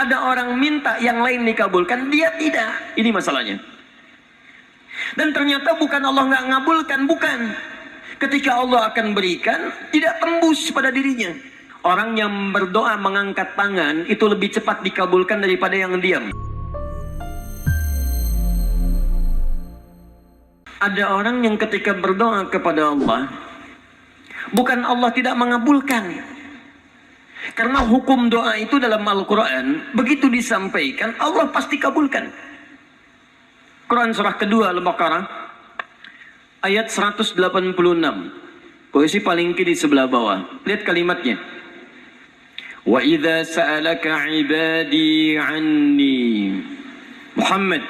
Ada orang minta yang lain dikabulkan, dia tidak. Ini masalahnya. Dan ternyata bukan Allah nggak ngabulkan, bukan. Ketika Allah akan berikan, tidak tembus pada dirinya. Orang yang berdoa mengangkat tangan itu lebih cepat dikabulkan daripada yang diam. Ada orang yang ketika berdoa kepada Allah, bukan Allah tidak mengabulkan. Karena hukum doa itu dalam Al-Quran, begitu disampaikan, Allah pasti kabulkan. Quran surah kedua Al-Baqarah, ayat 186. Posisi paling kiri sebelah bawah. Lihat kalimatnya. Wa idza sa'alaka 'ibadi 'anni. Muhammad,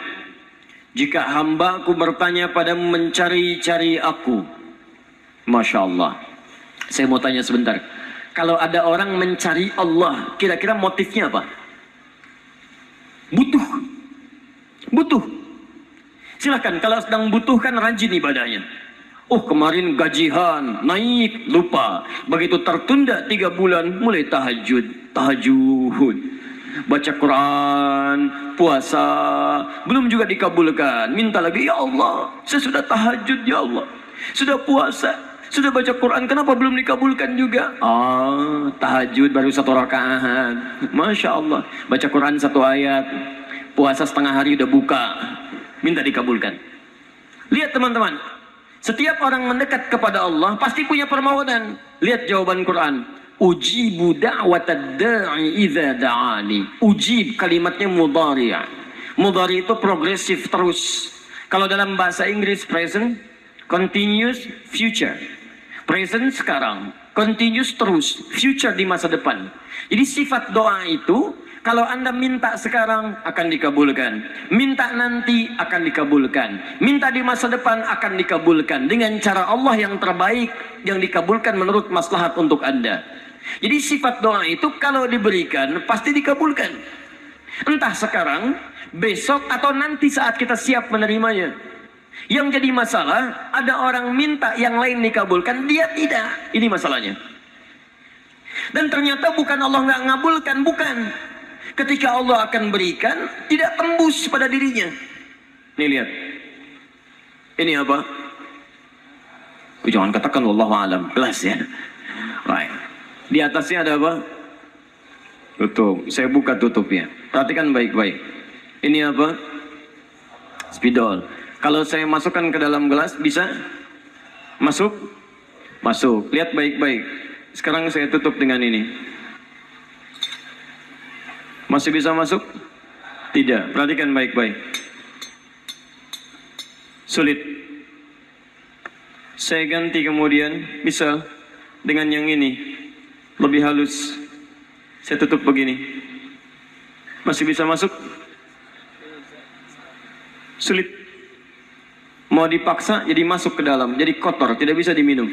jika hamba-Ku bertanya padamu mencari-cari Aku. Masya Allah. Saya mau tanya sebentar. Kalau ada orang mencari Allah, kira-kira motifnya apa? Butuh. Butuh. Silahkan, kalau sedang butuh kan rajin ibadahnya. Oh, kemarin gajian, naik, lupa. Begitu tertunda 3 bulan, mulai tahajud. Baca Quran, puasa, belum juga dikabulkan. Minta lagi, ya Allah, saya sudah tahajud, ya Allah. Sudah puasa, sudah baca Quran, kenapa belum dikabulkan juga? Tahajud baru 1 rakaat. Masya Allah. Baca Quran 1 ayat, puasa setengah hari udah buka. Minta dikabulkan. Lihat teman-teman, setiap orang mendekat kepada Allah pasti punya permohonan. Lihat jawaban Quran. Ujibu da'watad da'i idza da'ani. Ujib kalimatnya mudhari'. Mudhari' itu progresif terus. Kalau dalam bahasa Inggris present, continuous, future. Present sekarang, continuous terus, future di masa depan. Jadi sifat doa itu, kalau Anda minta sekarang akan dikabulkan, minta nanti akan dikabulkan, minta di masa depan akan dikabulkan dengan cara Allah yang terbaik, yang dikabulkan menurut maslahat untuk Anda. Jadi sifat doa itu kalau diberikan pasti dikabulkan. Entah sekarang, besok atau nanti saat kita siap menerimanya. Yang jadi masalah, ada orang minta yang lain dikabulkan, dia tidak. Ini masalahnya. Dan ternyata bukan Allah nggak ngabulkan, bukan. Ketika Allah akan berikan, tidak tembus pada dirinya. Nih lihat. Ini apa? Jangan katakan wallahu alam. Kelas ya. Right. Di atasnya ada apa? Tutup. Saya buka tutupnya. Perhatikan baik-baik. Ini apa? Spidol. Kalau saya masukkan ke dalam gelas, bisa? Masuk? Masuk. Lihat baik-baik. Sekarang saya tutup dengan ini. Masih bisa masuk? Tidak. Perhatikan baik-baik. Sulit. Saya ganti kemudian, bisa dengan yang ini. Lebih halus. Saya tutup begini. Masih bisa masuk? Sulit. Mau dipaksa jadi masuk ke dalam, jadi kotor, tidak bisa diminum.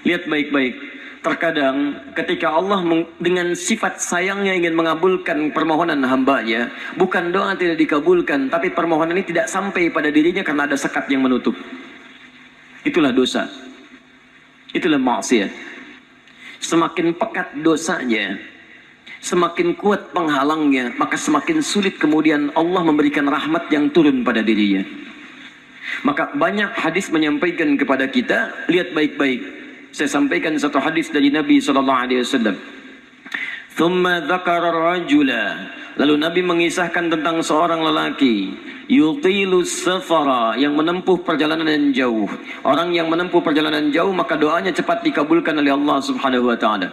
Lihat baik-baik. Terkadang ketika Allah dengan sifat sayangnya ingin mengabulkan permohonan hambanya, bukan doa tidak dikabulkan, tapi permohonan ini tidak sampai pada dirinya karena ada sekat yang menutup. Itulah dosa. Itulah maksiat. Semakin pekat dosanya, semakin kuat penghalangnya, maka semakin sulit kemudian Allah memberikan rahmat yang turun pada dirinya. Maka banyak hadis menyampaikan kepada kita, lihat baik-baik. Saya sampaikan satu hadis dari Nabi SAW. Thumma dzakara rajula. Lalu Nabi mengisahkan tentang seorang lelaki, yutilu safara, yang menempuh perjalanan yang jauh. Orang yang menempuh perjalanan jauh, maka doanya cepat dikabulkan oleh Allah Subhanahu wa taala.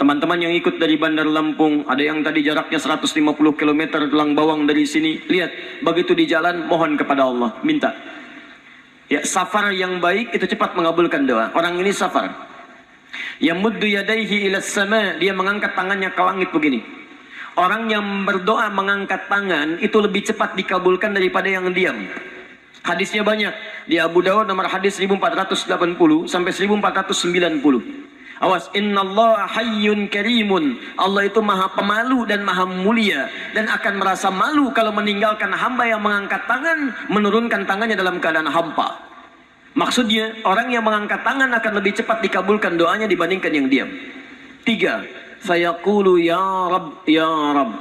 Teman-teman yang ikut dari Bandar Lampung, ada yang tadi jaraknya 150 km tulang bawang dari sini. Lihat, begitu di jalan mohon kepada Allah, minta. Ya, safar yang baik itu cepat mengabulkan doa. Orang ini safar. Yamuddu yadaihi ila sama, dia mengangkat tangannya ke langit begini. Orang yang berdoa mengangkat tangan itu lebih cepat dikabulkan daripada yang diam. Hadisnya banyak. Di Abu Dawud nomor hadis 1480 sampai 1490. Awas, innallaha hayyun karimun. Allah itu maha pemalu dan maha mulia, dan akan merasa malu kalau meninggalkan hamba yang mengangkat tangan, menurunkan tangannya dalam keadaan hampa. Maksudnya, orang yang mengangkat tangan akan lebih cepat dikabulkan doanya dibandingkan yang diam. 3. Sayaqulu ya Rabb, ya Rabb.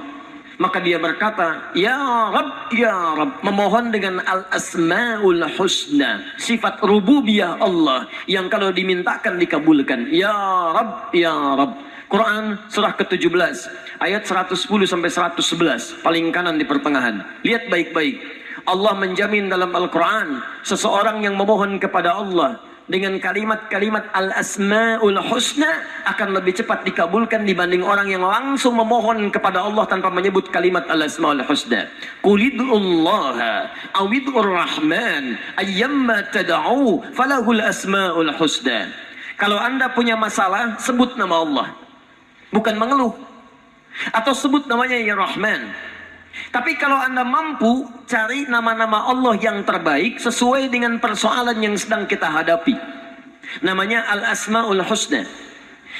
Maka dia berkata, Ya Rabb, memohon dengan al-asma'ul husna, sifat rububiyah Allah yang kalau dimintakan dikabulkan. Ya Rabb, Ya Rabb. Quran surah ke-17 ayat 110 sampai 111, paling kanan di pertengahan. Lihat baik-baik. Allah menjamin dalam Al-Quran seseorang yang memohon kepada Allah dengan kalimat-kalimat al-asma'ul husna akan lebih cepat dikabulkan dibanding orang yang langsung memohon kepada Allah tanpa menyebut kalimat al-asma'ul husna. Qulid'ullaha awid'ur rahman ayyamma tada'u falahul asma'ul husna. Kalau Anda punya masalah, sebut nama Allah, bukan mengeluh, atau sebut namanya ya Rahman. Tapi kalau Anda mampu, cari nama-nama Allah yang terbaik sesuai dengan persoalan yang sedang kita hadapi. Namanya Al-Asma'ul Husna.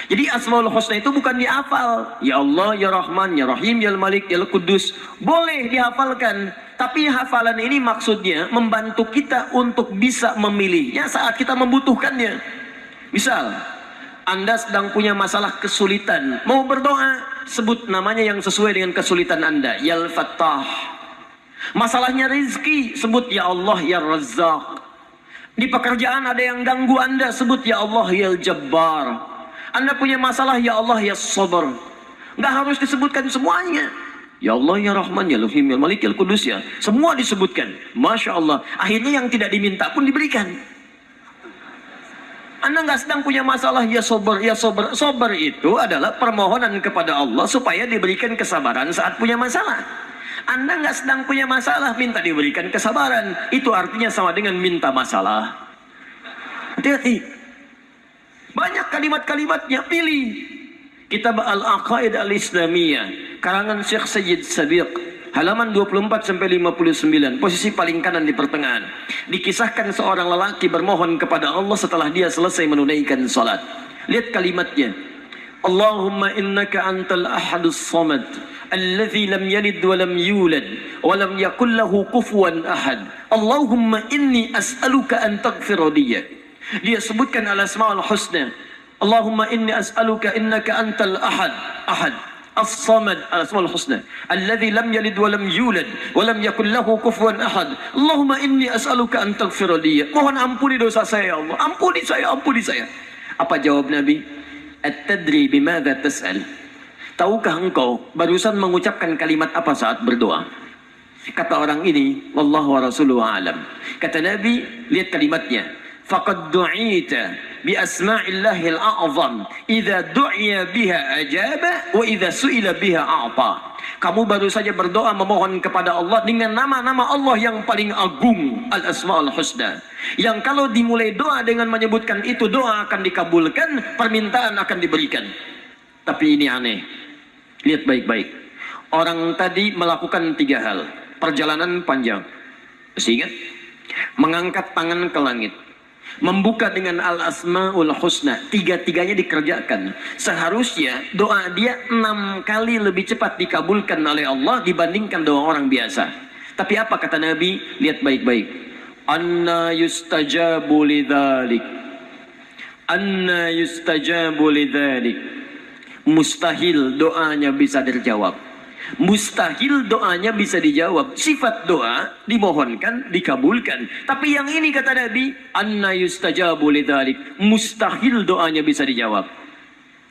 Jadi Asma'ul Husna itu bukan dihafal. Ya Allah, Ya Rahman, Ya Rahim, Ya Malik, Ya Qudus. Boleh dihafalkan. Tapi hafalan ini maksudnya membantu kita untuk bisa memilihnya saat kita membutuhkannya. Misal, Anda sedang punya masalah kesulitan, mau berdoa, sebut namanya yang sesuai dengan kesulitan Anda. Ya Al-Fattah. Masalahnya rezeki, sebut Ya Allah, Ya Razzaq. Di pekerjaan ada yang ganggu Anda, sebut Ya Allah, Ya Jabbar. Anda punya masalah, Ya Allah, Ya Sabar. Nggak harus disebutkan semuanya. Ya Allah, Ya Rahman, Ya Rahim, Ya Malik, Ya Qudus, ya. Semua disebutkan. Masya Allah. Akhirnya yang tidak diminta pun diberikan. Anda nggak sedang punya masalah, ya sober, ya sober. Sober itu adalah permohonan kepada Allah supaya diberikan kesabaran saat punya masalah. Anda nggak sedang punya masalah, minta diberikan kesabaran. Itu artinya sama dengan minta masalah. Hati-hati. Banyak kalimat-kalimatnya, pilih. Kitab Al-Aqaid Al-Islamiyah, karangan Syekh Sayyid Sabiq, halaman 24 sampai 59, posisi paling kanan di pertengahan. Dikisahkan seorang lelaki bermohon kepada Allah setelah dia selesai menunaikan salat. Lihat kalimatnya. Allahumma innaka antal ahadus samad alladzi lam yalid wa lam yulad wa lam yakul lahu kufuwan ahad. Allahumma inni as'aluka an taghfira li. Dia sebutkan al-asmaul husna. Allahumma inni as'aluka innaka antal ahad As-Samad, Al-Asmaul Husna, alladzi lam yalid wa lam yulad wa lam yakul lahu kufuwan ahad. Allahumma inni as'aluka an taghfira li. Mohon ampuni dosa saya, ya Allah. Ampuni saya, ampuni saya. Apa jawab Nabi? At-tadri bimadza tas'al? Tahukah engkau barusan mengucapkan kalimat apa saat berdoa? Kata orang ini, wallahu wa rasuluhu a'lam. Kata Nabi, lihat kalimatnya. Faqad du'ita bi asma'illahil a'zam idza du'iya biha ajaba wa idza su'ila biha a'ta. Kamu baru saja berdoa memohon kepada Allah dengan nama-nama Allah yang paling agung, Al-Asma'ul Husna, yang kalau dimulai doa dengan menyebutkan itu, doa akan dikabulkan, permintaan akan diberikan. Tapi ini aneh. Lihat baik-baik. Orang tadi melakukan 3 hal. Perjalanan panjang, masih ingat? Mengangkat tangan ke langit, membuka dengan al-asma'ul husna, 3-tiganya dikerjakan. Seharusnya doa dia 6 kali lebih cepat dikabulkan oleh Allah dibandingkan doa orang biasa. Tapi apa kata Nabi? Lihat baik-baik. Anna yustajabu lidzalik. Anna yustajabu lidzalik. Mustahil doanya bisa terjawab. Mustahil doanya bisa dijawab. Sifat doa dimohonkan, dikabulkan. Tapi yang ini kata Nabi, anna yustajabu lidzalik. Mustahil doanya bisa dijawab.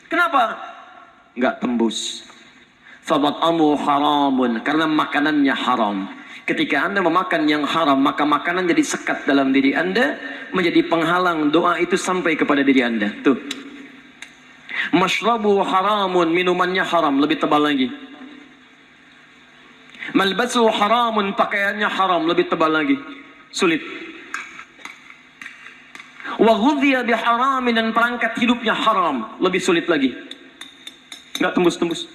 Kenapa? Enggak tembus. Fabat'amu haramun, karena makanannya haram. Ketika Anda memakan yang haram, maka makanan jadi sekat dalam diri Anda, menjadi penghalang doa itu sampai kepada diri Anda. Tuh. Mashrabu haramun, minumannya haram, lebih tebal lagi. Malbasu haramun, pakaiannya haram, lebih tebal lagi, sulit. Wa ghudhiya biharamin, dan perangkat hidupnya haram, lebih sulit lagi, nggak tembus-tembus.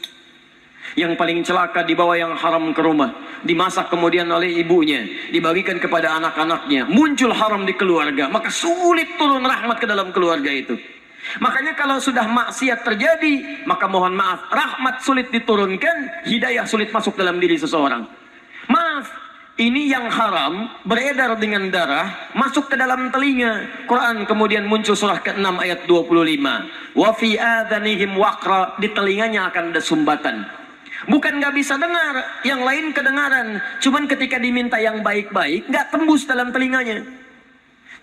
Yang paling celaka, dibawa yang haram ke rumah, dimasak kemudian oleh ibunya, dibagikan kepada anak-anaknya, muncul haram di keluarga, maka sulit turun rahmat ke dalam keluarga itu. Makanya kalau sudah maksiat terjadi, maka mohon maaf, rahmat sulit diturunkan, hidayah sulit masuk dalam diri seseorang. Maaf, ini yang haram beredar dengan darah, masuk ke dalam telinga. Quran kemudian muncul surah ke-6 ayat 25. Wa fi adhanihim waqra, di telinganya akan ada sumbatan. Bukan nggak bisa dengar, yang lain kedengaran. Cuman ketika diminta yang baik-baik, nggak tembus dalam telinganya.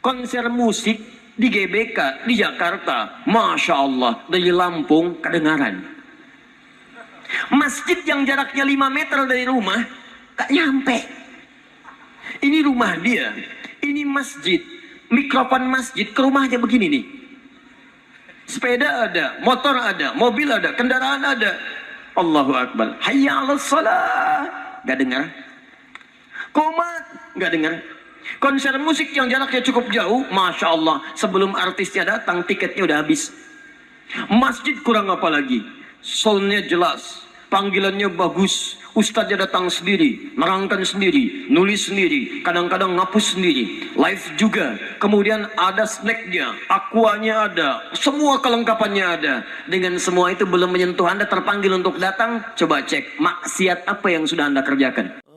Konser musik di GBK, di Jakarta, Masya Allah, dari Lampung kedengaran. Masjid yang jaraknya 5 meter dari rumah, tak nyampe. Ini rumah dia, ini masjid, mikrofon masjid ke rumahnya begini nih. Sepeda ada, motor ada, mobil ada, kendaraan ada. Allahu Akbar. Hayya 'alas shalah. Gak dengar. Komat, gak dengar. Konser musik yang jaraknya cukup jauh, Masya Allah, sebelum artisnya datang, tiketnya udah habis. Masjid kurang apa lagi? Soundnya jelas, panggilannya bagus, ustadznya datang sendiri, nerangkan sendiri, nulis sendiri, kadang-kadang ngapus sendiri, live juga. Kemudian ada snacknya, aquanya ada, semua kelengkapannya ada. Dengan semua itu belum menyentuh Anda terpanggil untuk datang, coba cek maksiat apa yang sudah Anda kerjakan.